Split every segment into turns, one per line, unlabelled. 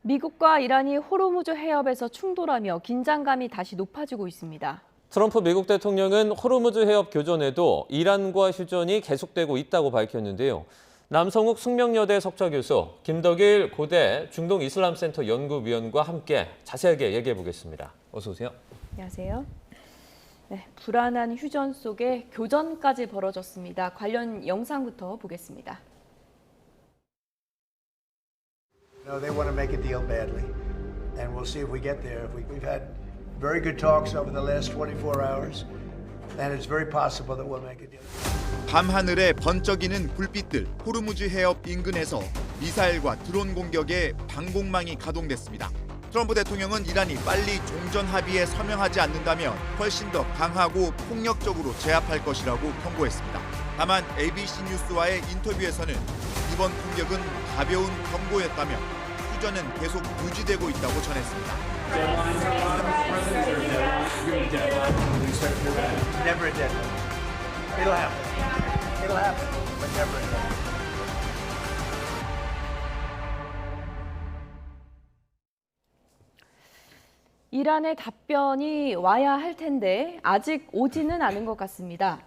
미국과 이란이 호르무즈 해협에서 충돌하며 긴장감이 다시 높아지고 있습니다.
트럼프 미국 대통령은 호르무즈 해협 교전에도 이란과 휴전이 계속되고 있다고 밝혔는데요. 남성욱 숙명여대 석좌 교수, 김덕일 고대 중동이슬람센터 연구위원과 함께 자세하게 얘기해 보겠습니다. 어서 오세요.
안녕하세요. 네, 불안한 휴전 속에 교전까지 벌어졌습니다. 관련 영상부터 보겠습니다.
No, they want to make a deal badly, and we'll see if we get there. We've had very good talks over the last 24 hours, and it's very possible that we'll make a deal.
밤하늘에 번쩍이는 불빛들, 호르무즈 해협 인근에서 미사일과 드론 공격에 방공망이 가동됐습니다. 트럼프 대통령은 이란이 빨리 종전 합의에 서명하지 않는다면 훨씬 더 강하고 폭력적으로 제압할 것이라고 경고했습니다. 다만 ABC 뉴스와의 인터뷰에서는 이번 공격은 가벼운 경고였다며 휴전은 계속 유지되고 있다고 전했습니다.
Never a deadline. It'll happen. It'll happen, but never a deadline.
이란의 답변이 와야 할 텐데 아직 오지는 않은 것 같습니다.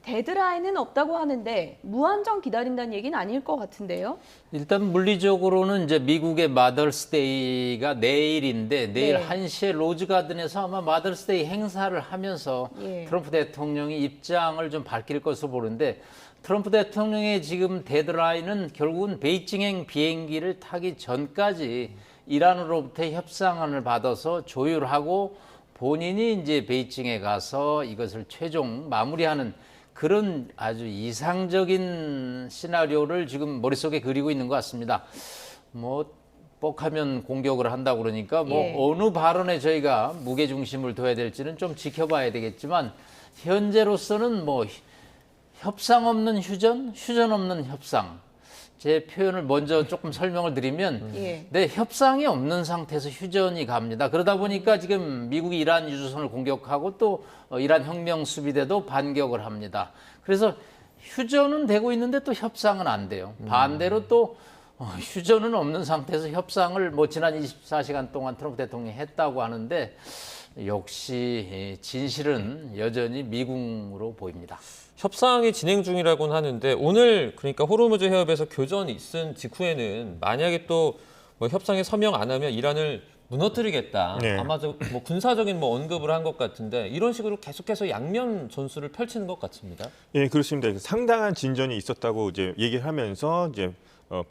데드라인은 없다고 하는데 무한정 기다린다는 얘기는 아닐 것 같은데요.
일단 물리적으로는 이제 미국의 마더스데이가 내일인데 내일
네.
1시에 로즈가든에서 아마 마더스데이 행사를 하면서
예.
트럼프 대통령이 입장을 좀 밝힐 것으로 보는데 트럼프 대통령의 지금 데드라인은 결국은 베이징행 비행기를 타기 전까지 이란으로부터 협상안을 받아서 조율하고 본인이 이제 베이징에 가서 이것을 최종 마무리하는 그런 아주 이상적인 시나리오를 지금 머릿속에 그리고 있는 것 같습니다. 뭐 뻑하면 공격을 한다고 그러니까 뭐
예.
어느 발언에 저희가 무게중심을 둬야 될지는 좀 지켜봐야 되겠지만 현재로서는 뭐 협상 없는 휴전, 휴전 없는 협상. 제 표현을 먼저 조금 설명을 드리면 네, 협상이 없는 상태에서 휴전이 갑니다. 그러다 보니까 지금 미국이 이란 유조선을 공격하고 또 이란 혁명 수비대도 반격을 합니다. 그래서 휴전은 되고 있는데 또 협상은 안 돼요. 반대로 또 휴전은 없는 상태에서 협상을 뭐 지난 24시간 동안 트럼프 대통령이 했다고 하는데 역시 진실은 여전히 미궁으로 보입니다.
협상이 진행 중이라고는 하는데 오늘 그러니까 호르무즈 해협에서 교전이 있은 직후에는 만약에 또 뭐 협상에 서명 안 하면 이란을 무너뜨리겠다.
네.
아마 뭐 군사적인 뭐 언급을 한 것 같은데 이런 식으로 계속해서 양면 전술을 펼치는 것 같습니다.
예, 그렇습니다. 상당한 진전이 있었다고 이제 얘기를 하면서 이제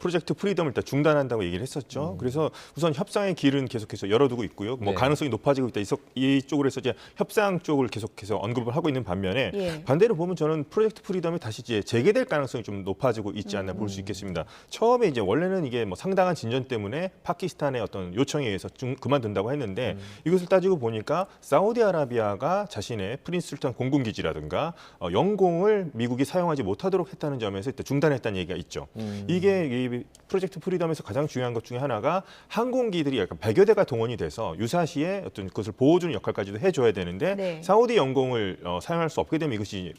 프로젝트 프리덤을 일단 중단한다고 얘기를 했었죠. 그래서 우선 협상의 길은 계속해서 열어두고 있고요. 뭐
네.
가능성이 높아지고 있다. 이쪽으로 해서 이제 협상 쪽을 계속해서 언급을 하고 있는 반면에
예.
반대로 보면 저는 프로젝트 프리덤이 다시 이제 재개될 가능성이 좀 높아지고 있지 않나 볼 수 있겠습니다. 처음에 이제 원래는 이게 뭐 상당한 진전 때문에 파키스탄의 어떤 요청에 의해서 그만둔다고 했는데 이것을 따지고 보니까 사우디아라비아가 자신의 프린스 술탄 공군 기지라든가 영공을 미국이 사용하지 못하도록 했다는 점에서 일단 중단했다는 얘기가 있죠. 이게 이 프로젝트 프리덤에서 가장 중요한 것 중에 하나가 항공기들이 약간 100여 대가 동원이 돼서 유사시에 어떤 그것을 보호주는 역할까지도 해줘야 되는데
네.
사우디 영공을 사용할 수 없게 되면 이것이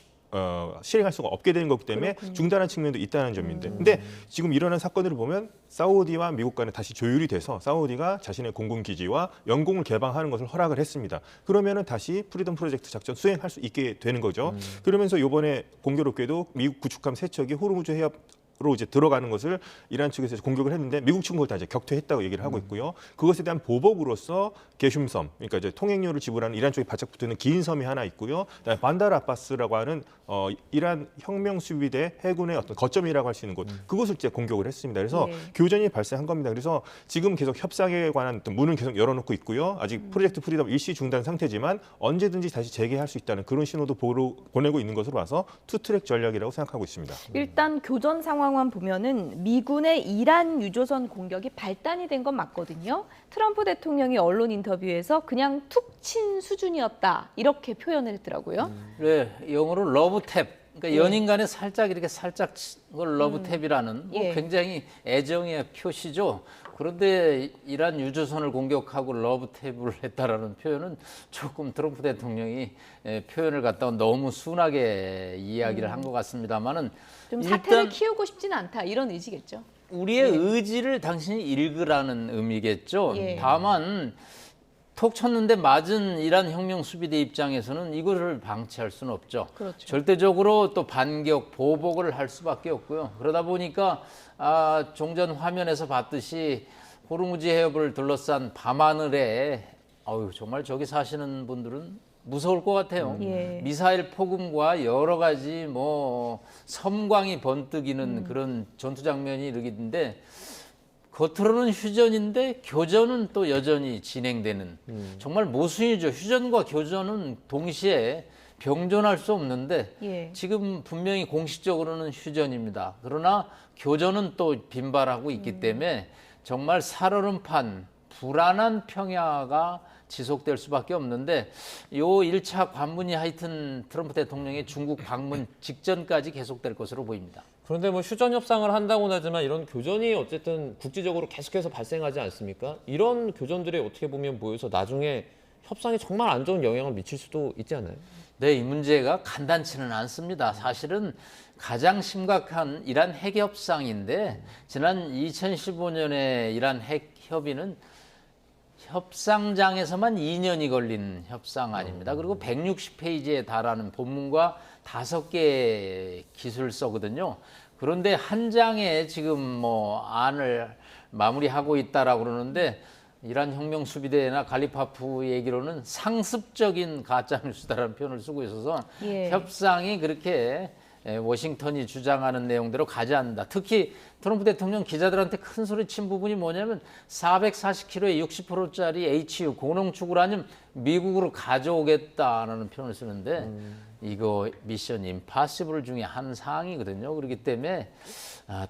실행할 수가 없게 되는 거기 때문에
그렇군요.
중단한 측면도 있다는 점인데 근데 지금 일어난 사건들을 보면 사우디와 미국 간에 다시 조율이 돼서 사우디가 자신의 공군 기지와 영공을 개방하는 것을 허락을 했습니다. 그러면은 다시 프리덤 프로젝트 작전 수행할 수 있게 되는 거죠. 그러면서 이번에 공교롭게도 미국 구축함 세 척이 호르무즈 해협 로 이제 들어가는 것을 이란 측에서 공격을 했는데 미국 측은 그걸 다 이제 격퇴했다고 얘기를 하고 있고요. 그것에 대한 보복으로서 게슘섬, 그러니까 이제 통행료를 지불하는 이란 쪽에 바짝 붙어있는 긴 섬이 하나 있고요. 그다음에 반다르 아바스라고 하는 이란 혁명 수비대 해군의 어떤 거점이라고 할 수 있는 곳, 그곳을 이제 공격을 했습니다. 그래서
네.
교전이 발생한 겁니다. 그래서 지금 계속 협상에 관한 어떤 문은 계속 열어놓고 있고요. 아직 프로젝트 프리덤 일시 중단 상태지만 언제든지 다시 재개할 수 있다는 그런 신호도 보내고 있는 것으로 봐서 투트랙 전략이라고 생각하고 있습니다.
일단 교전 상황만 보면은 미군의 이란 유조선 공격이 발단이 된 건 맞거든요. 트럼프 대통령이 언론 인터뷰에서 그냥 툭 친 수준이었다 이렇게 표현을 했더라고요.
네, 영어로 러브탭. 그러니까
예.
연인 간에 살짝 이렇게 살짝 걸 러브탭이라는 뭐
예.
굉장히 애정의 표시죠. 그런데 이란 유조선을 공격하고 러브탭을 했다라는 표현은 조금 트럼프 대통령이 표현을 갖다가 너무 순하게 이야기를 한 것 같습니다만은
좀 사태를 키우고 싶지는 않다 이런 의지겠죠.
우리의
예.
의지를 당신이 읽으라는 의미겠죠.
예.
다만 톡 쳤는데 맞은 이란 혁명 수비대 입장에서는 이거를 방치할 수는 없죠.
그렇죠.
절대적으로 또 반격, 보복을 할 수밖에 없고요. 그러다 보니까 종전 화면에서 봤듯이 호르무즈 해협을 둘러싼 밤하늘에 정말 저기 사시는 분들은 무서울 것 같아요.
예.
미사일 폭음과 여러 가지 섬광이 번뜩이는 그런 전투 장면이 이르기인데 겉으로는 휴전인데 교전은 또 여전히 진행되는 정말 모순이죠. 휴전과 교전은 동시에 병존할 수 없는데
예.
지금 분명히 공식적으로는 휴전입니다. 그러나 교전은 또 빈발하고 있기 때문에 정말 살얼음판 불안한 평야가 지속될 수밖에 없는데 요 1차 관문이 하여튼 트럼프 대통령의 중국 방문 직전까지 계속될 것으로 보입니다.
그런데 뭐 휴전 협상을 한다고는 하지만 이런 교전이 어쨌든 국지적으로 계속해서 발생하지 않습니까? 이런 교전들이 어떻게 보면 모여서 나중에 협상에 정말 안 좋은 영향을 미칠 수도 있지 않아요?
네, 이 문제가 간단치는 않습니다. 사실은 가장 심각한 이란 핵 협상인데 지난 2015년에 이란 핵 협의는 협상장에서만 2년이 걸린 협상 아닙니다. 그리고 160페이지에 달하는 본문과 5개의 기술서거든요. 그런데 한 장에 지금 안을 마무리하고 있다라고 그러는데 이란 혁명 수비대나 갈리파프 얘기로는 상습적인 가짜 뉴스다라는 표현을 쓰고 있어서
예.
협상이 그렇게 워싱턴이 주장하는 내용대로 가지 않는다. 특히 트럼프 대통령 기자들한테 큰 소리 친 부분이 뭐냐면 440km에 60%짜리 HU 고농축 우라늄 미국으로 가져오겠다라는 표현을 쓰는데 이거 미션 임파서블 중에 한 사항이거든요. 그렇기 때문에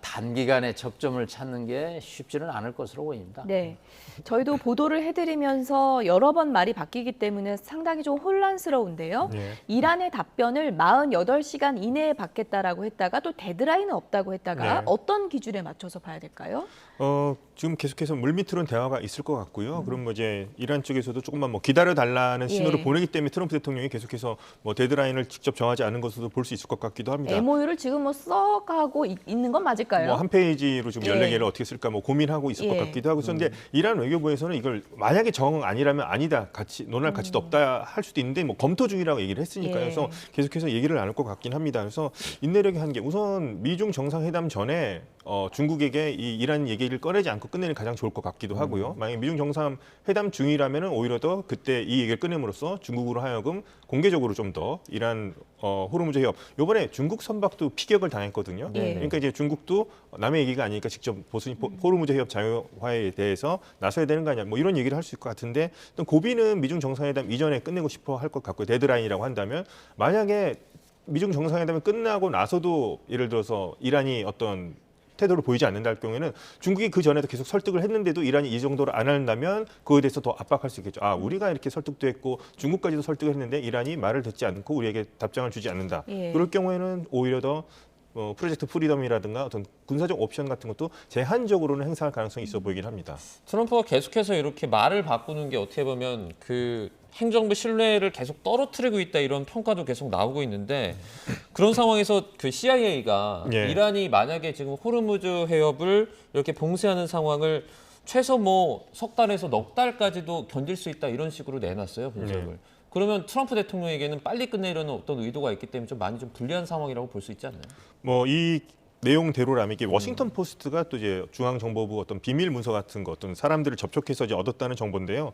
단기간에 접점을 찾는 게 쉽지는 않을 것으로 보입니다.
네. 저희도 보도를 해드리면서 여러 번 말이 바뀌기 때문에 상당히 좀 혼란스러운데요.
네.
이란의 답변을 48시간 이내에 받겠다라고 했다가 또 데드라인은 없다고 했다가
네.
어떤 기준에 맞춰서 봐야 될까요?
지금 계속해서 물밑으로는 대화가 있을 것 같고요. 그럼 이제 이란 쪽에서도 조금만 기다려 달라는 신호를
예.
보내기 때문에 트럼프 대통령이 계속해서 데드라인을 직접 정하지 않은 것으로도 볼 수 있을 것 같기도 합니다.
MOU를 지금 써가고 있는 건 맞을까요?
한 페이지로 지금
예.
14개를 어떻게 쓸까 고민하고 있을
예.
것 같기도 하고 그런데 이란 외교부에서는 이걸 만약에 정 아니라면 아니다, 같이 논할 가치도 없다 할 수도 있는데 검토 중이라고 얘기를 했으니까요.
예.
그래서 계속해서 얘기를 나눌 것 같긴 합니다. 그래서 인내력이 한계. 우선 미중 정상회담 전에 중국에게 이 이란 얘기를 꺼내지 않고 끝내는 가장 좋을 것 같기도 하고요. 만약에 미중 정상회담 중이라면은 오히려 더 그때 이 얘기를 꺼냄으로써 중국으로 하여금 공개적으로 좀 더 이란 호르무즈 해협 이번에 중국 선박도 피격을 당했거든요.
예.
그러니까 이제 중국도 남의 얘기가 아니니까 직접 호르무즈 해협 자유화에 대해서 나서야 되는 거 아니냐 이런 얘기를 할 수 있을 것 같은데 또 고비는 미중 정상회담 이전에 끝내고 싶어 할 것 같고요. 데드라인이라고 한다면 만약에 미중 정상회담이 끝나고 나서도 예를 들어서 이란이 어떤 태도를 보이지 않는다 할 경우에는 중국이 그 전에도 계속 설득을 했는데도 이란이 이 정도로 안 한다면 그거에 대해서 더 압박할 수 있겠죠. 우리가 이렇게 설득도 했고 중국까지도 설득을 했는데 이란이 말을 듣지 않고 우리에게 답장을 주지 않는다.
예.
그럴 경우에는 오히려 더 프로젝트 프리덤이라든가 어떤 군사적 옵션 같은 것도 제한적으로는 행사할 가능성이 있어 보이긴 합니다.
트럼프가 계속해서 이렇게 말을 바꾸는 게 어떻게 보면 그 행정부 신뢰를 계속 떨어뜨리고 있다 이런 평가도 계속 나오고 있는데 그런 상황에서 그 CIA가
예.
이란이 만약에 지금 호르무즈 해협을 이렇게 봉쇄하는 상황을 최소 석 달에서 넉 달까지도 견딜 수 있다 이런 식으로 내놨어요 분석을.
네.
그러면 트럼프 대통령에게는 빨리 끝내려는 어떤 의도가 있기 때문에 좀 많이 좀 불리한 상황이라고 볼 수 있지 않나요?
이 내용대로라면 이게 워싱턴 포스트가 또 이제 중앙정보부 어떤 비밀 문서 같은 거 어떤 사람들을 접촉해서 이제 얻었다는 정보인데요.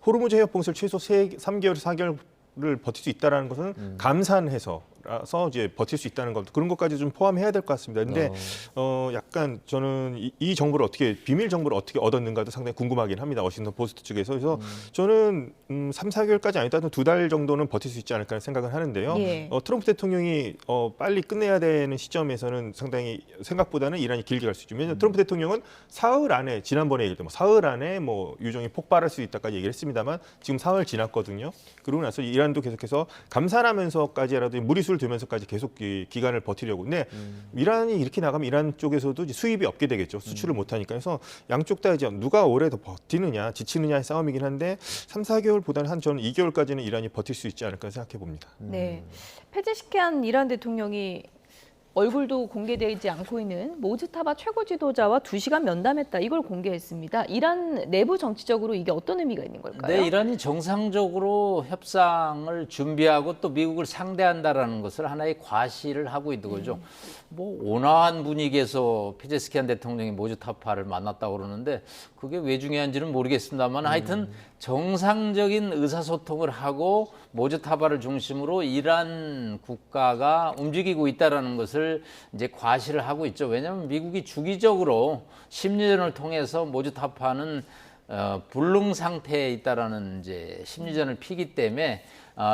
호르무즈 해협 봉쇄를 최소 3개월, 4개월을 버틸 수 있다라는 것은 감산해서라서 이제 버틸 수 있다는 것 그런 것까지 좀 포함해야 될 것 같습니다. 근데 약간 저는 이 정보를 어떻게 비밀 정보를 어떻게 얻었는가도 상당히 궁금하긴 합니다. 워싱턴 포스트 측에서 그래서 저는 3, 4개월까지 아니더라도 2달 정도는 버틸 수 있지 않을까 생각을 하는데요.
예.
트럼프 대통령이 빨리 끝내야 되는 시점에서는 상당히 생각보다는 이란이 길게 갈 수 있죠. 왜냐하면 트럼프 대통령은 사흘 안에 지난번에 얘기할 때 사흘 안에 유종이 폭발할 수 있다까지 얘기를 했습니다만 지금 사흘 지났거든요. 그러고 나서 이란도 계속해서 감산하면서까지라도 무리수를 두면서까지 계속 기간을 버티려고. 근데 이란이 이렇게 나가면 이란 쪽에서도 이제 수입이 없게 되겠죠. 수출을 못하니까. 그래서 양쪽 다 이제 누가 오래 더 버티느냐, 지치느냐의 싸움이긴 한데 3, 4개월보다는 저는 2개월까지는 이란이 버틸 수 있지 않을까 생각해 봅니다.
네. 폐지시킨 이란 대통령이 얼굴도 공개되지 않고 있는 모즈타바 최고 지도자와 2시간 면담했다. 이걸 공개했습니다. 이란 내부 정치적으로 이게 어떤 의미가 있는 걸까요?
네, 이란이 정상적으로 협상을 준비하고 또 미국을 상대한다라는 것을 하나의 과시를 하고 있는 거죠. 뭐 온화한 분위기에서 페제스키안 대통령이 모즈타파를 만났다고 그러는데 그게 왜 중요한지는 모르겠습니다만 하여튼 정상적인 의사소통을 하고 모즈타바를 중심으로 이란 국가가 움직이고 있다라는 것을 이제 과시를 하고 있죠. 왜냐하면 미국이 주기적으로 심리전을 통해서 모즈타파는 불능 상태에 있다라는 이제 심리전을 피기 때문에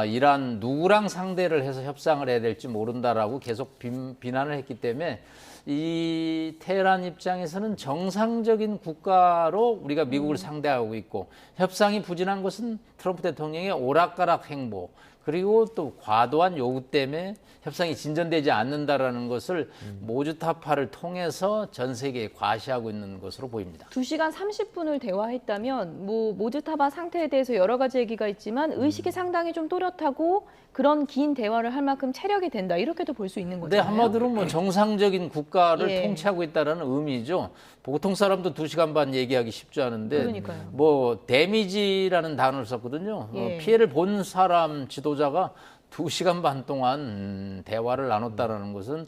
이란 누구랑 상대를 해서 협상을 해야 될지 모른다라고 계속 비난을 했기 때문에 이 테헤란 입장에서는 정상적인 국가로 우리가 미국을 상대하고 있고 협상이 부진한 것은 트럼프 대통령의 오락가락 행보 그리고 또 과도한 요구 때문에 협상이 진전되지 않는다라는 것을 모즈타파를 통해서 전 세계에 과시하고 있는 것으로 보입니다.
2시간 30분을 대화했다면 뭐 모즈타바 상태에 대해서 여러 가지 얘기가 있지만 의식이 상당히 좀 또렷하고 그런 긴 대화를 할 만큼 체력이 된다. 이렇게도 볼 수 있는
네,
거잖아요.
한마디로 뭐 정상적인 국가를
예.
통치하고 있다는 의미죠. 보통 사람도 2시간 반 얘기하기 쉽지 않은데
그러니까요.
뭐 데미지라는 단어를 썼거든요.
예.
피해를 본 사람 지도자가 2시간 반 동안 대화를 나눴다라는 것은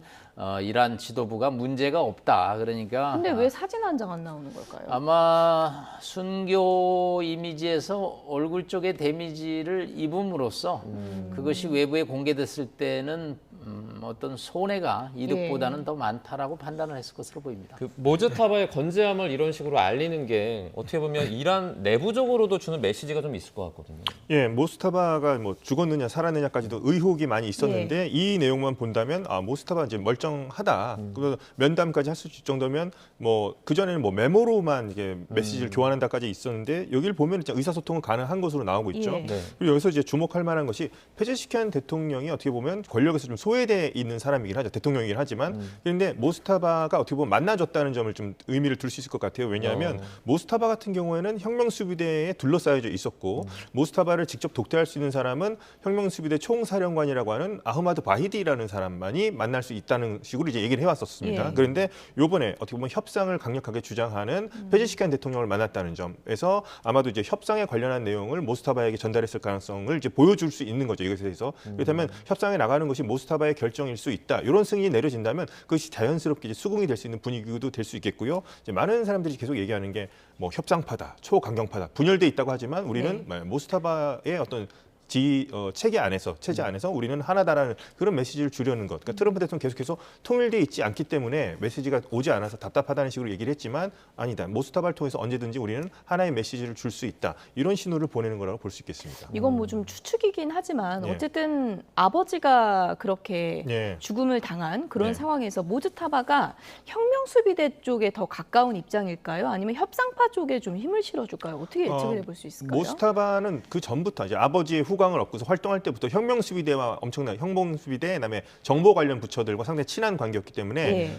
이란 지도부가 문제가 없다. 그러니까
근데 왜 사진 한 장 안 나오는 걸까요?
아마 순교 이미지에서 얼굴 쪽에 데미지를 입음으로써 그것이 외부에 공개됐을 때는 어떤 손해가 이득보다는 더 많다라고 판단을 했을 것으로 보입니다.
그 모즈타바의 건재함을 이런 식으로 알리는 게 어떻게 보면 이란 내부적으로도 주는 메시지가 좀 있을 것 같거든요.
예, 모스타바가 뭐 죽었느냐 살았느냐까지도 의혹이 많이 있었는데 이 내용만 본다면 모스타바 이제 멀쩡하다. 그래서 면담까지 할 수 있을 정도면 뭐 그 전에는 뭐 메모로만 이게 메시지를 교환한다까지 있었는데 여기를 보면 이제 의사소통은 가능한 것으로 나오고 있죠.
예.
네.
그리고 여기서 이제 주목할 만한 것이 페제시키안 대통령이 어떻게 보면 권력에서 좀 소외돼 있는 사람이긴 하죠. 대통령이긴 하지만 그런데 모스타바가 어떻게 보면 만나줬다는 점을 좀 의미를 둘 수 있을 것 같아요. 왜냐하면 모스타바 같은 경우에는 혁명수비대에 둘러싸여져 있었고 모스타바를 직접 독대할 수 있는 사람은 혁명수비대 총사령관이라고 하는 아흐마드 바히디라는 사람만이 만날 수 있다는 식으로 이제 얘기를 해왔었습니다.
예.
그런데 이번에 어떻게 보면 협상을 강력하게 주장하는 페제시키안 대통령을 만났다는 점에서 아마도 이제 협상에 관련한 내용을 모스타바에게 전달했을 가능성을 이제 보여줄 수 있는 거죠. 이것에 대해서. 그렇다면 협상에 나가는 것이 모스타바의 결정일 수 있다. 이런 승인이 내려진다면 그것이 자연스럽게 이제 수긍이 될 수 있는 분위기도 될 수 있겠고요. 이제 많은 사람들이 계속 얘기하는 게 뭐 협상파다, 초강경파다, 분열돼 있다고 하지만 우리는 모스타바의 어떤 체제 안에서 우리는 하나다라는 그런 메시지를 주려는 것. 그러니까 트럼프 대통령 계속해서 통일돼 있지 않기 때문에 메시지가 오지 않아서 답답하다는 식으로 얘기를 했지만 아니다. 모스타바를 통해서 언제든지 우리는 하나의 메시지를 줄 수 있다. 이런 신호를 보내는 거라고 볼 수 있겠습니다.
이건 뭐 좀 추측이긴 하지만
예.
어쨌든 아버지가 그렇게
예.
죽음을 당한 그런
네.
상황에서 모즈타바가 혁명수비대 쪽에 더 가까운 입장일까요? 아니면 협상파 쪽에 좀 힘을 실어줄까요? 어떻게 예측을 해볼 수 있을까요?
모스타바는 그 전부터 이제 아버지의 후광을 얻고서 활동할 때부터 혁명수비대와 엄청난 혁명수비대 그다음에 정보 관련 부처들과 상당히 친한 관계였기 때문에
예.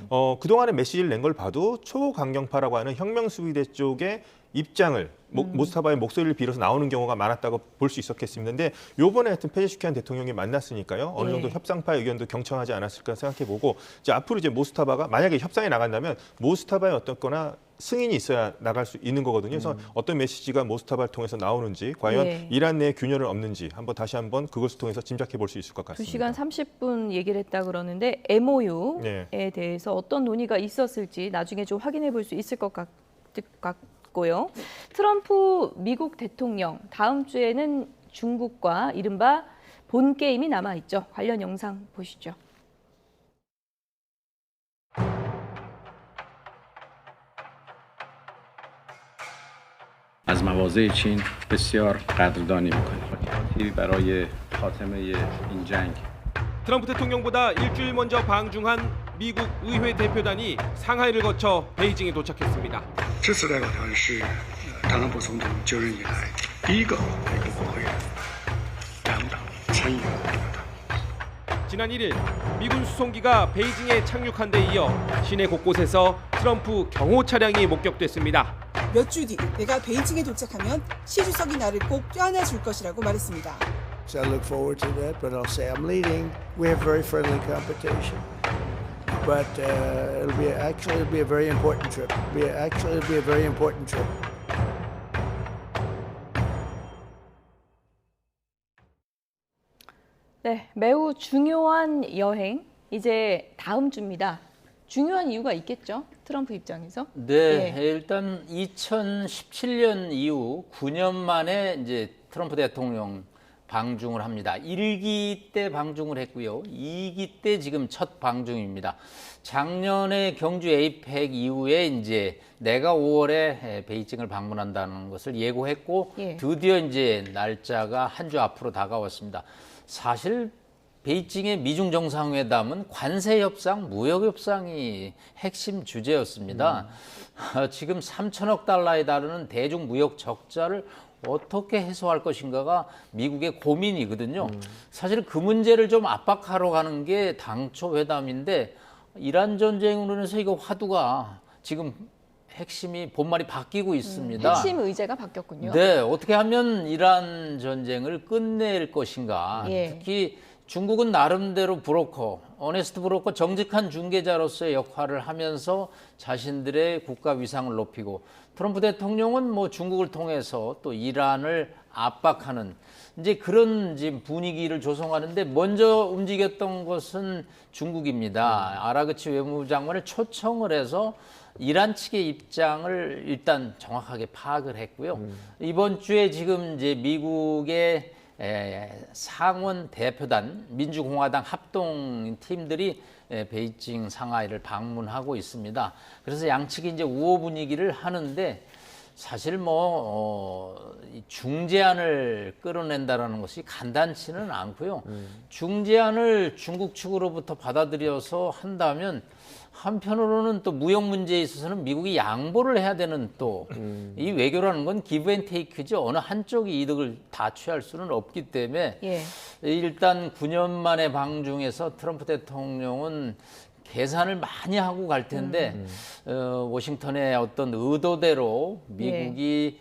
그동안의 메시지를 낸 걸 봐도 초강경파라고 하는 혁명수비대 쪽의 입장을 모스타바의 목소리를 빌어서 나오는 경우가 많았다고 볼 수 있었겠습니다. 근데 요번에 하여튼 페제시키안 대통령이 만났으니까요. 어느 정도
예.
협상파의 의견도 경청하지 않았을까 생각해보고 이제 앞으로 이제 모스타바가 만약에 협상에 나간다면 모스타바의 어떻거나 승인이 있어야 나갈 수 있는 거거든요. 그래서 어떤 메시지가 모스타바를 통해서 나오는지 과연
예.
이란 내에 균열은 없는지 한번 다시 한번 그것을 통해서 짐작해 볼 수 있을 것 같습니다.
2시간 30분 얘기를 했다 그러는데 MOU에
네.
대해서 어떤 논의가 있었을지 나중에 좀 확인해 볼 수 있을 것 같고요. 트럼프 미국 대통령 다음 주에는 중국과 이른바 본 게임이 남아 있죠. 관련 영상 보시죠.
از مواضع چین بسیار قدردانی می‌کنیم. تیری برای خاتمه این جنگ
트럼프 대통령보다 일주일 먼저 방중한 미국 의회 대표단이 상하이를 거쳐 베이징에 도착했습니다.
这次代表团是特朗普总统就任以来第一个美国国会两党参议员代表团。
지난 1일 미군 수송기가 베이징에 착륙한 데 이어 시내 곳곳에서 트럼프 경호 차량이 목격됐습니다.
몇 주 뒤 내가 베이징에 도착하면 시 주석이 나를 꼭 껴안아 줄 것이라고 말했습니다.
So I look forward to that, but I'll say I'm leading. We have very friendly competition. but it'll be a very important trip. It'll be a very important trip.
네, 매우 중요한 여행. 이제 다음 주입니다. 중요한 이유가 있겠죠? 트럼프 입장에서.
네,
예.
일단 2017년 이후 9년 만에 이제 트럼프 대통령 방중을 합니다. 1기 때 방중을 했고요. 2기 때 지금 첫 방중입니다. 작년에 경주 에이펙 이후에 이제 내가 5월에 베이징을 방문한다는 것을 예고했고
예.
드디어 이제 날짜가 한 주 앞으로 다가왔습니다. 사실 베이징의 미중 정상회담은 관세 협상, 무역 협상이 핵심 주제였습니다. 지금 3천억 달러에 달하는 대중 무역 적자를 어떻게 해소할 것인가가 미국의 고민이거든요. 사실 그 문제를 좀 압박하러 가는 게 당초 회담인데 이란 전쟁으로 인해서 이거 화두가 지금 핵심이 본말이 바뀌고 있습니다.
핵심 의제가 바뀌었군요.
네, 어떻게 하면 이란 전쟁을 끝낼 것인가.
예.
특히 중국은 나름대로 브로커, 어네스트 브로커, 정직한 중개자로서의 역할을 하면서 자신들의 국가 위상을 높이고 트럼프 대통령은 뭐 중국을 통해서 또 이란을 압박하는 이제 그런 지금 분위기를 조성하는데 먼저 움직였던 것은 중국입니다. 아라그치 외무부 장관을 초청을 해서 이란 측의 입장을 일단 정확하게 파악을 했고요. 이번 주에 지금 이제 미국의 상원 대표단 민주공화당 합동 팀들이 베이징 상하이를 방문하고 있습니다. 그래서 양측이 이제 우호 분위기를 하는데 사실 뭐 중재안을 끌어낸다라는 것이 간단치는 않고요. 중재안을 중국 측으로부터 받아들여서 한다면 한편으로는 또 무역 문제에 있어서는 미국이 양보를 해야 되는 또 이 외교라는 건 기브 앤 테이크죠. 어느 한쪽이 이득을 다 취할 수는 없기 때문에
예.
일단 9년 만에 방중에서 트럼프 대통령은 계산을 많이 하고 갈 텐데 워싱턴의 어떤 의도대로 미국이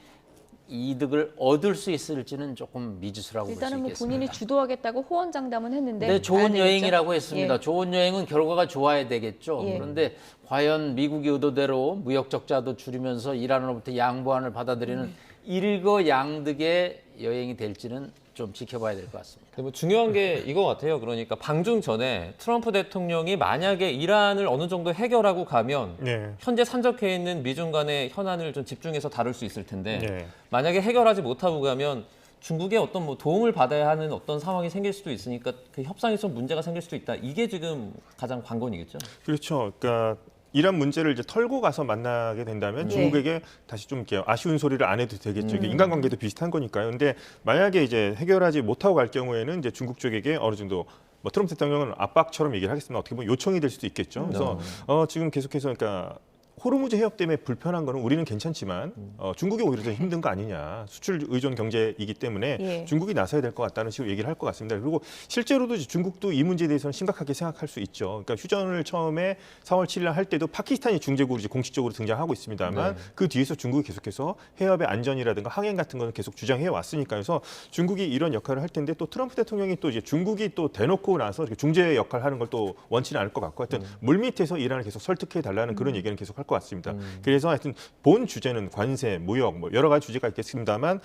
이득을 얻을 수 있을지는 조금 미지수라고 볼 수
일단은 뭐
있겠습니다.
본인이 주도하겠다고 호언장담은 했는데
네, 좋은
봐야 되겠죠?
여행이라고 했습니다.
예.
좋은 여행은 결과가 좋아야 되겠죠.
예.
그런데 과연 미국의 의도대로 무역 적자도 줄이면서 이란으로부터 양보안을 받아들이는 일거양득의 여행이 될지는 좀 지켜봐야 될 것 같습니다.
뭐 중요한 게 이거 같아요. 그러니까 방중 전에 트럼프 대통령이 만약에 이란을 어느 정도 해결하고 가면
네.
현재 산적해 있는 미중 간의 현안을 좀 집중해서 다룰 수 있을 텐데
네.
만약에 해결하지 못하고 가면 중국의 어떤 뭐 도움을 받아야 하는 어떤 상황이 생길 수도 있으니까 그 협상에 좀 문제가 생길 수도 있다. 이게 지금 가장 관건이겠죠.
그렇죠. 그러니까 이란 문제를 이제 털고 가서 만나게 된다면
네.
중국에게 다시 좀 이렇게 아쉬운 소리를 안 해도 되겠죠. 이게 인간관계도 비슷한 거니까요. 근데 만약에 이제 해결하지 못하고 갈 경우에는 이제 중국 쪽에게 어느 정도 뭐 트럼프 대통령은 압박처럼 얘기를 하겠습니다. 어떻게 보면 요청이 될 수도 있겠죠. 그래서 지금 계속해서 그러니까 호르무즈 해협 때문에 불편한 거는 우리는 괜찮지만 중국이 오히려 더 힘든 거 아니냐. 수출 의존 경제이기 때문에
예.
중국이 나서야 될 것 같다는 식으로 얘기를 할 것 같습니다. 그리고 실제로도 중국도 이 문제에 대해서는 심각하게 생각할 수 있죠. 그러니까 휴전을 처음에 4월 7일 할 때도 파키스탄이 중재국으로 이제 공식적으로 등장하고 있습니다만
네.
그 뒤에서 중국이 계속해서 해협의 안전이라든가 항행 같은 거는 계속 주장해 왔으니까 그래서 중국이 이런 역할을 할 텐데 또 트럼프 대통령이 또 이제 중국이 또 대놓고 나서 이렇게 중재 역할을 하는 걸 또 원치는 않을 것 같고 하여튼 물밑에서 이란을 계속 설득해 달라는 그런 얘기는 계속 할 것 같습니다. 그래서 하여튼 본 주제는 관세, 무역 뭐 여러 가지 주제가 있겠습니다만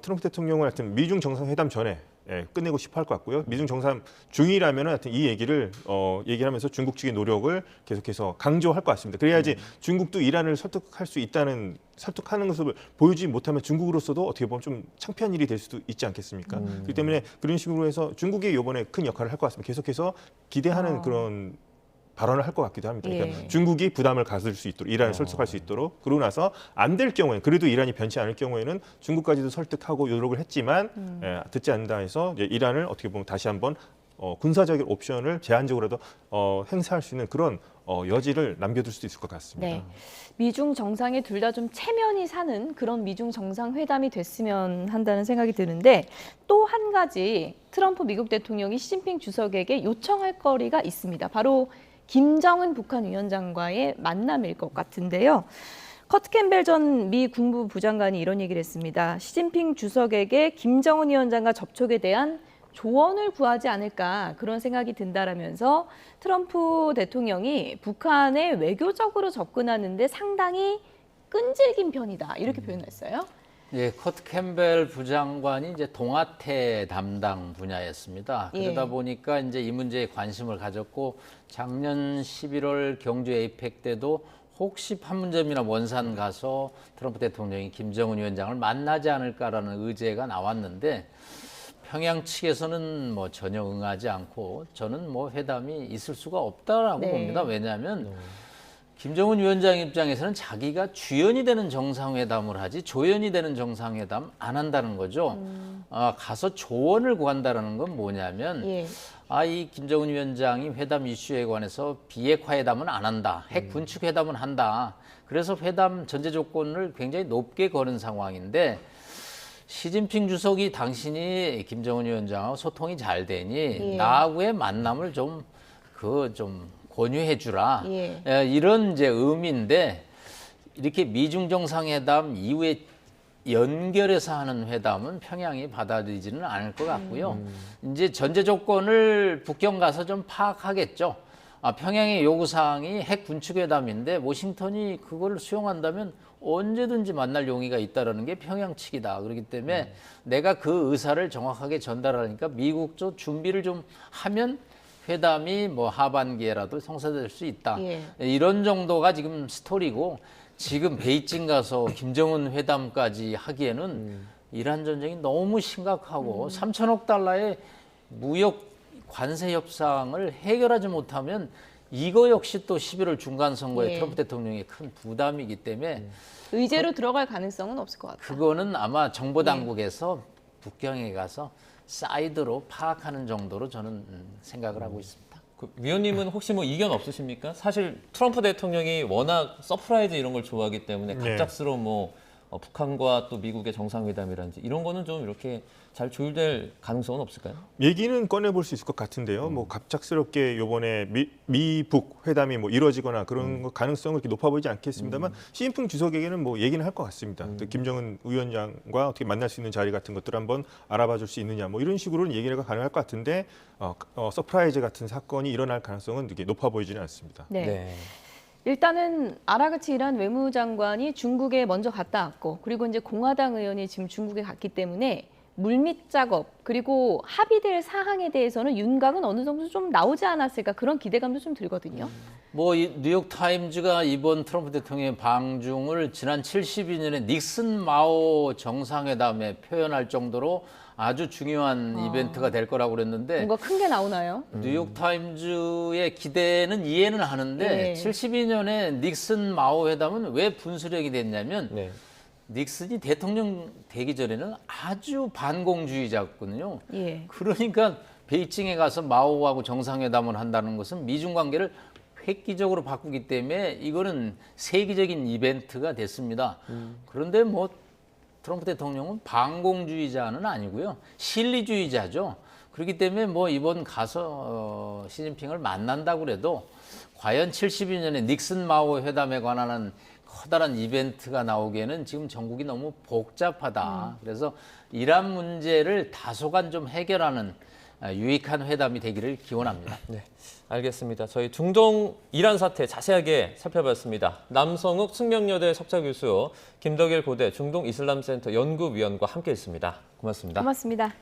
트럼프 대통령은 하여튼 미중 정상회담 전에 끝내고 싶어 할 것 같고요. 미중 정상 중이라면 하여튼 이 얘기를 얘기하면서 중국 측의 노력을 계속해서 강조할 것 같습니다. 그래야지 중국도 이란을 설득할 수 있다는 설득하는 것을 보여주지 못하면 중국으로서도 어떻게 보면 좀 창피한 일이 될 수도 있지 않겠습니까? 그렇기 때문에 그런 식으로 해서 중국이 이번에 큰 역할을 할 것 같습니다. 계속해서 기대하는 그런 발언을 할 것 같기도 합니다. 그러니까
예.
중국이 부담을 가질 수 있도록 이란을 설득할 수 있도록 그러고 나서 안 될 경우에 그래도 이란이 변치 않을 경우에는 중국까지도 설득하고 노력을 했지만 듣지 않는다 해서 이제 이란을 어떻게 보면 다시 한번 군사적인 옵션을 제한적으로도 행사할 수 있는 그런 여지를 남겨둘 수도 있을 것 같습니다.
네. 미중 정상이 둘 다 좀 체면이 사는 그런 미중 정상회담이 됐으면 한다는 생각이 드는데 또 한 가지 트럼프 미국 대통령이 시진핑 주석에게 요청할 거리가 있습니다. 바로 김정은 북한 위원장과의 만남일 것 같은데요. 커트 캠벨 전 미 국무부 장관이 이런 얘기를 했습니다. 시진핑 주석에게 김정은 위원장과 접촉에 대한 조언을 구하지 않을까 그런 생각이 든다라면서 트럼프 대통령이 북한에 외교적으로 접근하는데 상당히 끈질긴 편이다 이렇게 표현했어요.
예, 커트 캠벨 부장관이 이제 동아태 담당 분야였습니다. 그러다
예.
보니까 이제 이 문제에 관심을 가졌고 작년 11월 경주 에이펙 때도 혹시 판문점이나 원산 가서 트럼프 대통령이 김정은 위원장을 만나지 않을까라는 의제가 나왔는데 평양 측에서는 뭐 전혀 응하지 않고 저는 뭐 회담이 있을 수가 없다라고
네.
봅니다. 왜냐하면 김정은 위원장 입장에서는 자기가 주연이 되는 정상회담을 하지 조연이 되는 정상회담 안 한다는 거죠. 가서 조언을 구한다는 건 뭐냐면
예.
이 김정은 위원장이 회담 이슈에 관해서 비핵화 회담은 안 한다. 핵 군축 회담은 한다. 그래서 회담 전제 조건을 굉장히 높게 거는 상황인데 시진핑 주석이 당신이 김정은 위원장하고 소통이 잘 되니
예.
나하고의 만남을 좀 권유해 주라.
예.
이런 이제 의미인데 이렇게 미중 정상회담 이후에 연결해서 하는 회담은 평양이 받아들이지는 않을 것 같고요. 이제 전제 조건을 북경 가서 좀 파악하겠죠. 평양의 요구사항이 핵 군축 회담인데 워싱턴이 그걸 수용한다면 언제든지 만날 용의가 있다라는 게 평양 측이다. 그렇기 때문에 내가 그 의사를 정확하게 전달하니까 미국도 준비를 좀 하면 회담이 뭐 하반기에라도 성사될 수 있다.
예.
이런 정도가 지금 스토리고 지금 베이징 가서 김정은 회담까지 하기에는 이란 전쟁이 너무 심각하고 3천억 달러의 무역 관세 협상을 해결하지 못하면 이거 역시 또 11월 중간 선거에
예.
트럼프 대통령의 큰 부담이기 때문에
의제로 들어갈 가능성은 없을 것 같아요.
그거는 아마 정보 당국에서 북경에 가서 사이드로 파악하는 정도로 저는 생각을 하고 있습니다.
위원님은 혹시 뭐 이견 없으십니까? 사실 트럼프 대통령이 워낙 서프라이즈 이런 걸 좋아하기 때문에
네.
갑작스러운 뭐 북한과 또 미국의 정상회담이라든지 이런 거는 좀 이렇게 잘 조율될 가능성은 없을까요?
얘기는 꺼내볼 수 있을 것 같은데요. 뭐 갑작스럽게 이번에 미북 회담이 뭐 이루어지거나 그런 가능성은 그렇게 높아 보이지 않겠습니다만 시진핑 주석에게는 뭐 얘기는 할 것 같습니다. 또 김정은 위원장과 어떻게 만날 수 있는 자리 같은 것들 한번 알아봐줄 수 있느냐 뭐 이런 식으로는 얘기가 가능할 것 같은데 서프라이즈 같은 사건이 일어날 가능성은 되게 높아 보이지는 않습니다.
네. 일단은 아라그치 이란 외무장관이 중국에 먼저 갔다 왔고 그리고 이제 공화당 의원이 지금 중국에 갔기 때문에 물밑 작업 그리고 합의될 사항에 대해서는 윤곽은 어느 정도 좀 나오지 않았을까 그런 기대감도 좀 들거든요.
뭐 뉴욕 타임즈가 이번 트럼프 대통령의 방중을 지난 72년에 닉슨 마오 정상회담에 표현할 정도로 아주 중요한 이벤트가 될 거라고 그랬는데
뭔가 큰 게 나오나요?
뉴욕 타임즈의 기대는 이해는 하는데
예.
72년에 닉슨 마오 회담은 왜 분수령이 됐냐면
네.
닉슨이 대통령 되기 전에는 아주 반공주의자였거든요.
예.
그러니까 베이징에 가서 마오하고 정상회담을 한다는 것은 미중 관계를 획기적으로 바꾸기 때문에 이거는 세계적인 이벤트가 됐습니다. 그런데 뭐 트럼프 대통령은 반공주의자는 아니고요. 실리주의자죠. 그렇기 때문에 뭐 이번 가서 시진핑을 만난다고 그래도 과연 72년에 닉슨 마오 회담에 관한 커다란 이벤트가 나오기에는 지금 전국이 너무 복잡하다. 그래서 이란 문제를 다소간 좀 해결하는 유익한 회담이 되기를 기원합니다.
네, 알겠습니다. 저희 중동 이란 사태 자세하게 살펴봤습니다. 남성욱 숙명여대 석좌 교수, 김덕일 고대 중동 이슬람센터 연구위원과 함께했습니다. 고맙습니다.
고맙습니다.